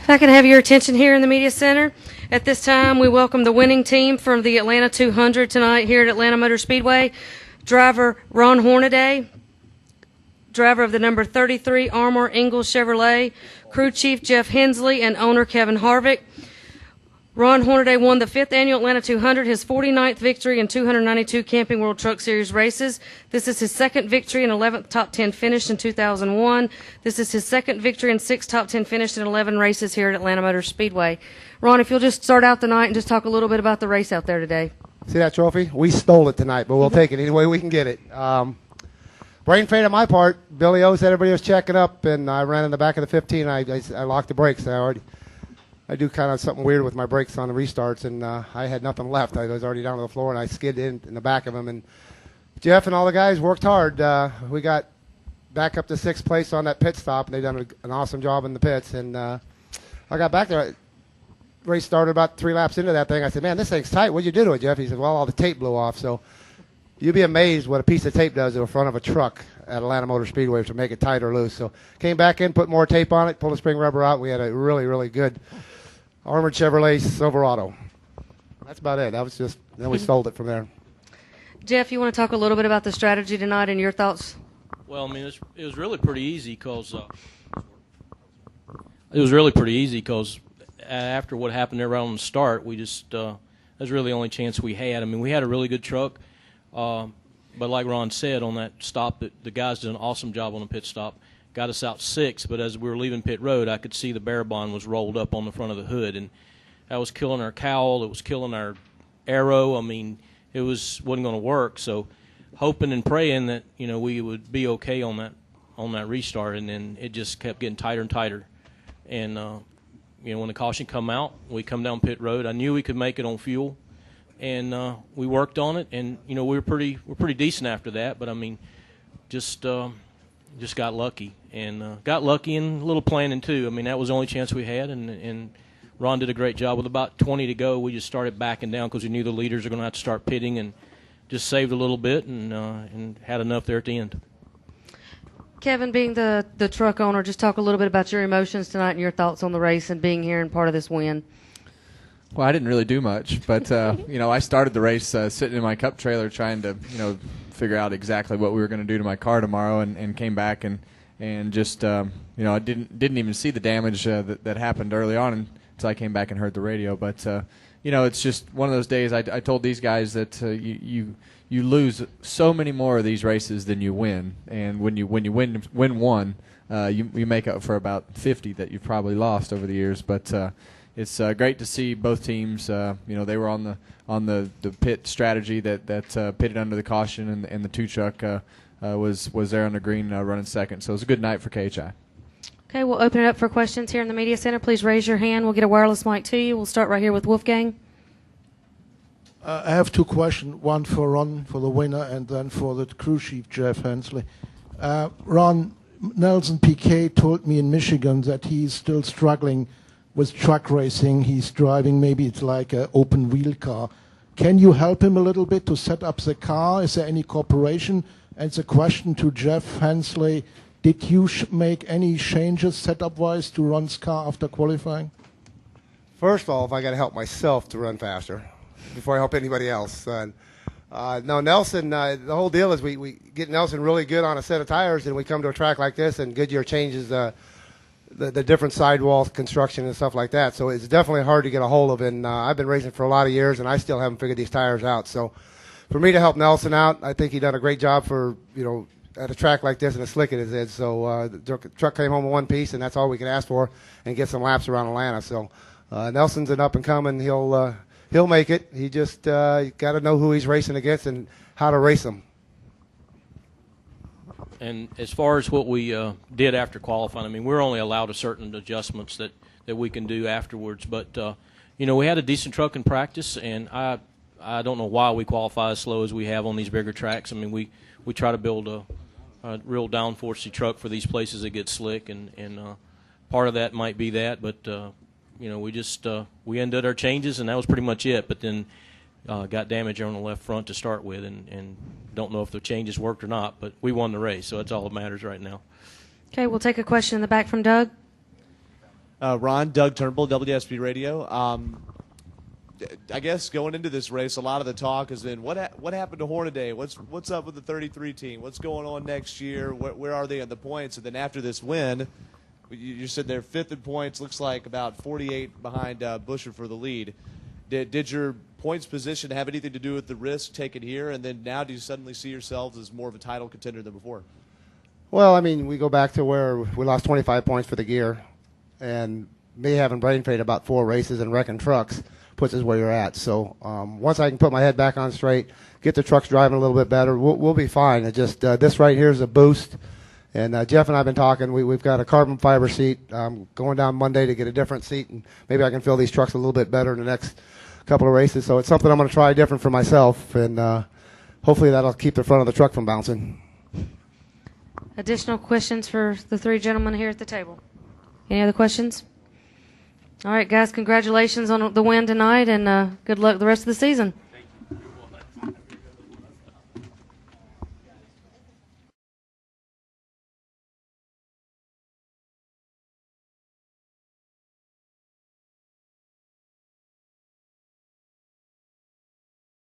If I can have your attention here in the Media Center. At this time, we welcome the winning team from the Atlanta 200 tonight here at Atlanta Motor Speedway. Driver Ron Hornaday, driver of the number 33 Armour Ingalls Chevrolet, crew chief Jeff Hensley, and owner Kevin Harvick. Ron Hornaday won the 5th Annual Atlanta 200, his 49th victory in 292 Camping World Truck Series races. This is his second victory and 11th top 10 finish in 2001. This is his second victory and 6th top 10 finish in 11 races here at Atlanta Motor Speedway. Ron, if you'll just start out the night and just talk a little bit about the race out there today. See that trophy? We stole it tonight, but we'll take it any way we can get it. Brain fade on my part. Billy O said everybody was checking up, and I ran in the back of the 15. I locked the brakes. I do kind of something weird with my brakes on the restarts, and I had nothing left. I was already down to the floor, and I skidded in the back of them. And Jeff and all the guys worked hard. We got back up to 6th place on that pit stop, and they done an awesome job in the pits. And I got back there. Race started about 3 laps into that thing. I said, man, this thing's tight. What'd you do to it, Jeff? He said, well, all the tape blew off. So you'd be amazed what a piece of tape does to the front of a truck at Atlanta Motor Speedway to make it tight or loose. So came back in, put more tape on it, pulled the spring rubber out. We had a really, really good Armored Chevrolet Silverado. That's about it. Then we stole it from there. Jeff, you want to talk a little bit about the strategy tonight and your thoughts? Well, I mean, it was really pretty easy because after what happened there right on the start, we just that was really the only chance we had. I mean, we had a really good truck, but like Ron said, on that stop, the guys did an awesome job on the pit stop. Got us out 6th, but as we were leaving pit road, I could see the bear bond was rolled up on the front of the hood, and that was killing our cowl. It was killing our aero. I mean, it wasn't going to work. So, hoping and praying that we would be okay on that restart, and then it just kept getting tighter and tighter. And when the caution come out, we come down pit road. I knew we could make it on fuel, and we worked on it, and we were pretty decent after that. But I mean, just got lucky, and got lucky in a little planning too. I mean, that was the only chance we had, and Ron did a great job. With about 20 to go, we just started backing down because we knew the leaders are going to have to start pitting, and just saved a little bit and had enough there at the end. Kevin, being the truck owner, just talk a little bit about your emotions tonight and your thoughts on the race and being here and part of this win. Well, I didn't really do much, but I started the race sitting in my cup trailer trying to figure out exactly what we were going to do to my car tomorrow, and came back and just I didn't even see the damage that happened early on until I came back and heard the radio. But it's just one of those days. I told these guys that you lose so many more of these races than you win, and when you win one, you make up for about 50 that you've probably lost over the years. But it's great to see both teams. They were on the pit strategy that pitted under the caution, and the 2 truck was there on the green running second. So it was a good night for KHI. Okay, we'll open it up for questions here in the Media Center. Please raise your hand. We'll get a wireless mic to you. We'll start right here with Wolfgang. I have 2 questions, one for Ron, for the winner, and then for the crew chief, Jeff Hensley. Ron, Nelson Piquet told me in Michigan that he's still struggling with truck racing. He's driving, maybe it's like an open wheel car. Can you help him a little bit to set up the car? Is there any cooperation? And the question to Jeff Hensley, did you make any changes setup-wise to Ron's car after qualifying? First of all, I got to help myself to run faster before I help anybody else. No, Nelson, the whole deal is we get Nelson really good on a set of tires, and we come to a track like this, and Goodyear changes the different sidewall construction and stuff like that. So it's definitely hard to get a hold of, and I've been racing for a lot of years, and I still haven't figured these tires out. So for me to help Nelson out, I think he done a great job for, at a track like this and as slick as it is. So the truck came home in one piece, and that's all we can ask for, and get some laps around Atlanta. So Nelson's an up-and-coming. He'll make it. He just got to know who he's racing against and how to race them. And as far as what we did after qualifying, I mean, we're only allowed a certain adjustments that we can do afterwards. But, we had a decent truck in practice, and I don't know why we qualify as slow as we have on these bigger tracks. I mean, we try to build a real downforcey truck for these places that get slick, and part of that might be that. But, we undid our changes, and that was pretty much it. But then got damage on the left front to start with, and don't know if the changes worked or not, but we won the race, so that's all that matters right now. Okay, we'll take a question in the back from Doug. Ron, Doug Turnbull, WSB Radio. I guess going into this race, a lot of the talk has been what happened to Hornaday? What's up with the 33 team? What's going on next year? Where are they on the points? And then after this win, you said they're fifth in points. Looks like about 48 behind Buescher for the lead. Did your points position have anything to do with the risk taken here? And then now do you suddenly see yourselves as more of a title contender than before? Well, I mean, we go back to where we lost 25 points for the gear, and me having brain fade about 4 races and wrecking trucks puts us where you're at. So once I can put my head back on straight, get the trucks driving a little bit better, we'll be fine. It just this right here is a boost. And Jeff and I have been talking. We've got a carbon fiber seat. Going down Monday to get a different seat, and maybe I can fill these trucks a little bit better in the next couple of races. So it's something I'm going to try different for myself, and hopefully that'll keep the front of the truck from bouncing. Additional questions for the 3 gentlemen here at the table? Any other questions? All right, guys, congratulations on the win tonight, and good luck the rest of the season.